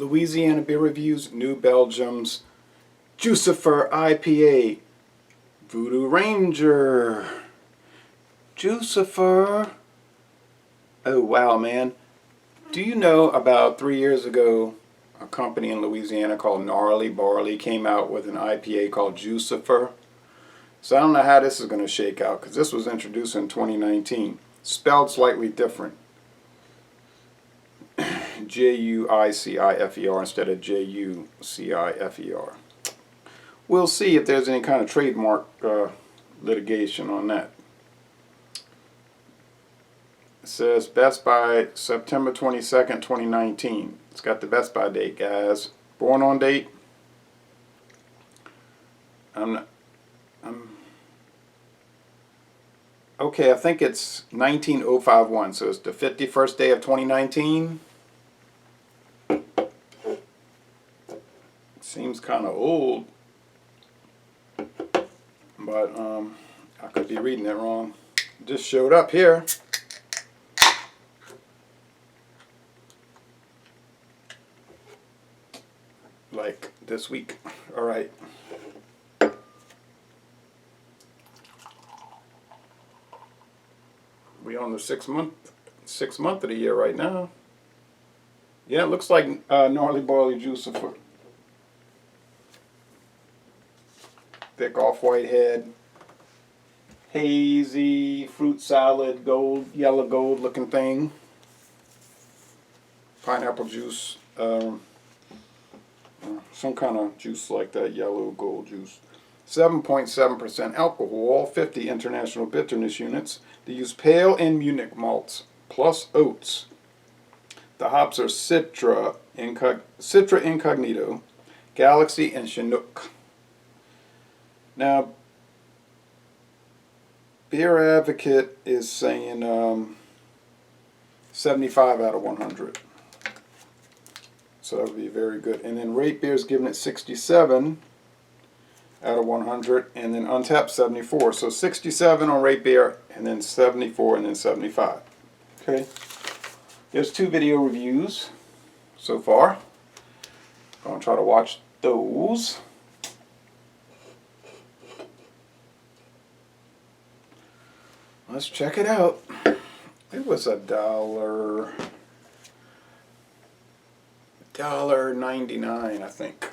Louisiana Beer Reviews, New Belgium's Juicifer IPA, Voodoo Ranger, Juicifer. Oh wow, man. Do you know about 3 years ago, a company in Louisiana called Gnarly Barley came out with an IPA called Juicifer? So I don't know how this is going to shake out, because this was introduced in 2019. Spelled slightly different. Juicifer instead of Jucifer. We'll see if there's any kind of trademark litigation on that. It says Best By September 22nd, 2019. It's got the Best By date, guys. Born on date. Okay, I think it's 19051, so it's the 51st day of 2019. Seems kind of old, but I could be reading it wrong. It just showed up here. Like this week. All right. We on the sixth month of the year right now. Yeah, it looks like Gnarly Barley Juicifer. Thick off-white head. Hazy fruit salad, gold, yellow gold looking thing. Pineapple juice. Some kind of juice like that, yellow gold juice. 7.7% alcohol, 50 international bitterness units. They use pale and Munich malts plus oats. The hops are Citra Incognito, Galaxy, and Chinook. Now, Beer Advocate is saying 75 out of 100. So that would be very good. And then Rate Beer is giving it 67 out of 100, and then Untapped 74. So 67 on Rate Beer, and then 74, and then 75. Okay. There's 2 video reviews so far. I'm going to try to watch those. Let's check it out. It was $1.99, I think.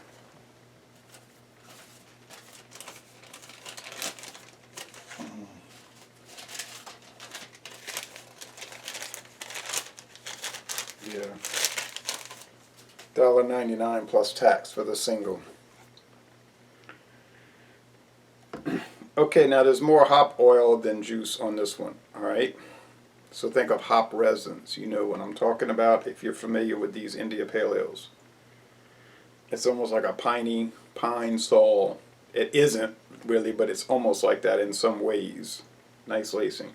Yeah. $1.99 plus tax for the single. Okay, now there's more hop oil than juice on this one, alright? So think of hop resins. You know what I'm talking about if you're familiar with these India Pale Ales. It's almost like a piney pine sol. It isn't really, but it's almost like that in some ways. Nice lacing.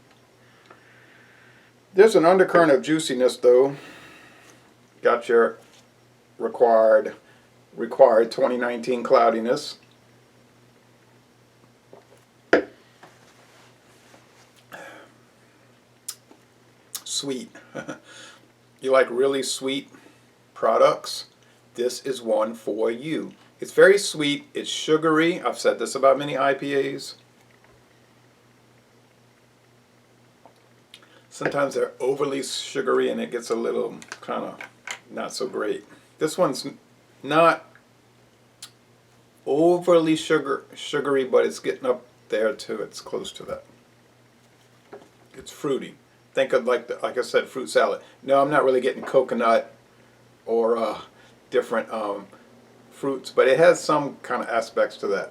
There's an undercurrent of juiciness though. Got your required 2019 cloudiness. Sweet. You like really sweet products? This is one for you. It's very sweet. It's sugary. I've said this about many IPAs. Sometimes they're overly sugary and it gets a little kind of not so great. This one's not overly sugary, but it's getting up there too. It's close to that. It's fruity. Think of like I said, fruit salad. No, I'm not really getting coconut or different fruits, but it has some kind of aspects to that.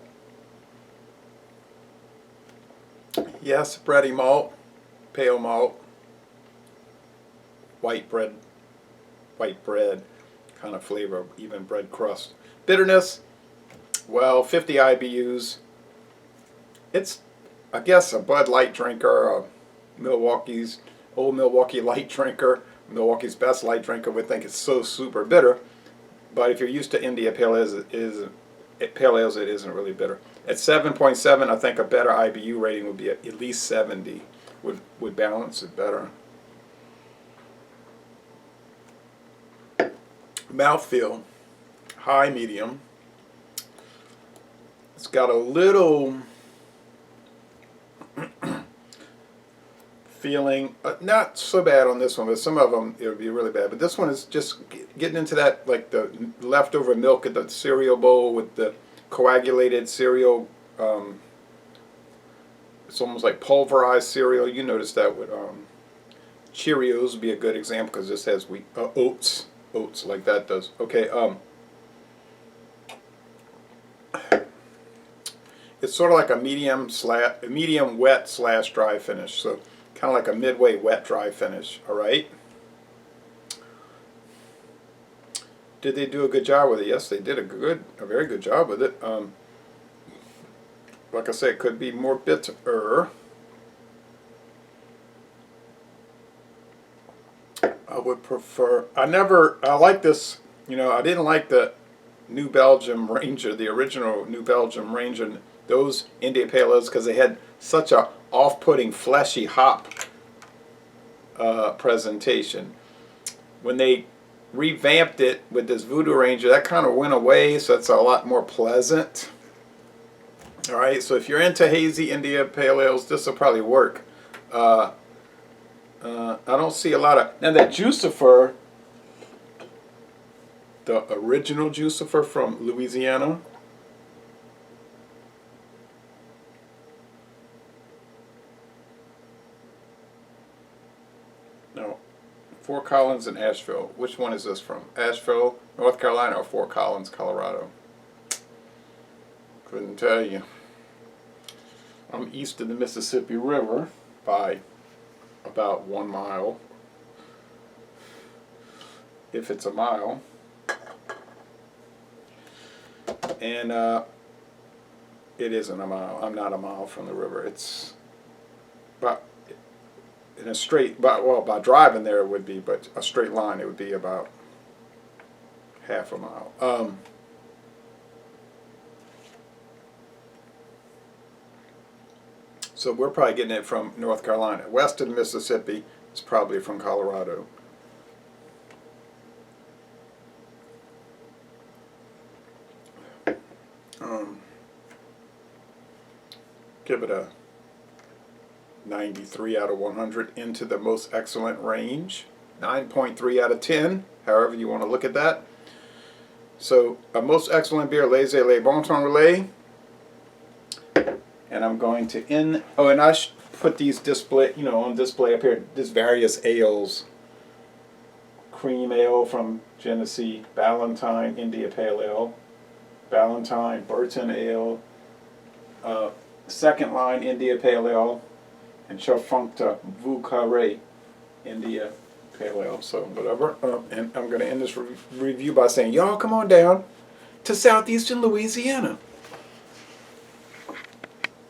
Yes, bready malt, pale malt, white bread kind of flavor, even bread crust. Bitterness, well, 50 IBUs. It's, I guess, a Bud Light drinker, Milwaukee's old Milwaukee light drinker, Milwaukee's best light drinker would think it's so super bitter. But if you're used to India Pale Ales, it isn't really bitter. At 7.7, I think a better IBU rating would be at least 70. Would balance it better. Mouthfeel, high medium. It's got a little feeling, not so bad on this one, but some of them it would be really bad. But this one is just getting into that, like the leftover milk at the cereal bowl with the coagulated cereal. It's almost like pulverized cereal. You notice that with Cheerios would be a good example because this has wheat, oats like that does. Okay, it's sort of like a medium wet slash dry finish. So kind of like a midway wet dry finish. All right. Did they do a good job with it? Yes, they did a very good job with it. Like I said, it could be more bitter. I would prefer. I like this. You know, I didn't like the New Belgium Ranger, the original New Belgium Ranger, those India Pale Ales, because they had such a off-putting, fleshy hop presentation. When they revamped it with this Voodoo Ranger, that kind of went away, so it's a lot more pleasant. All right, so if you're into hazy India Pale Ales, this will probably work. I don't see a lot of... Now that Juicifer, the original Juicifer from Louisiana, no, Fort Collins and Asheville. Which one is this from? Asheville, North Carolina, or Fort Collins, Colorado? Couldn't tell you. I'm east of the Mississippi River by about 1 mile, if it's a mile. And it isn't a mile. I'm not a mile from the river. It's about in a straight, well, by driving there it would be, but a straight line it would be about half a mile. So we're probably getting it from North Carolina. West of the Mississippi, it's probably from Colorado. Give it a 93 out of 100, into the most excellent range. 9.3 out of 10, however you want to look at that. So a most excellent beer, Laissez les bon temps relais. And I'm going to end. Oh, and I put these display, on display up here. There's various ales. Cream ale from Genesee, Ballantine India Pale Ale, Ballantine Burton Ale, Second Line India Pale Ale, and Chafunkta Vu Carré India Pale Ale. So whatever. And I'm going to end this review by saying, y'all come on down to southeastern Louisiana.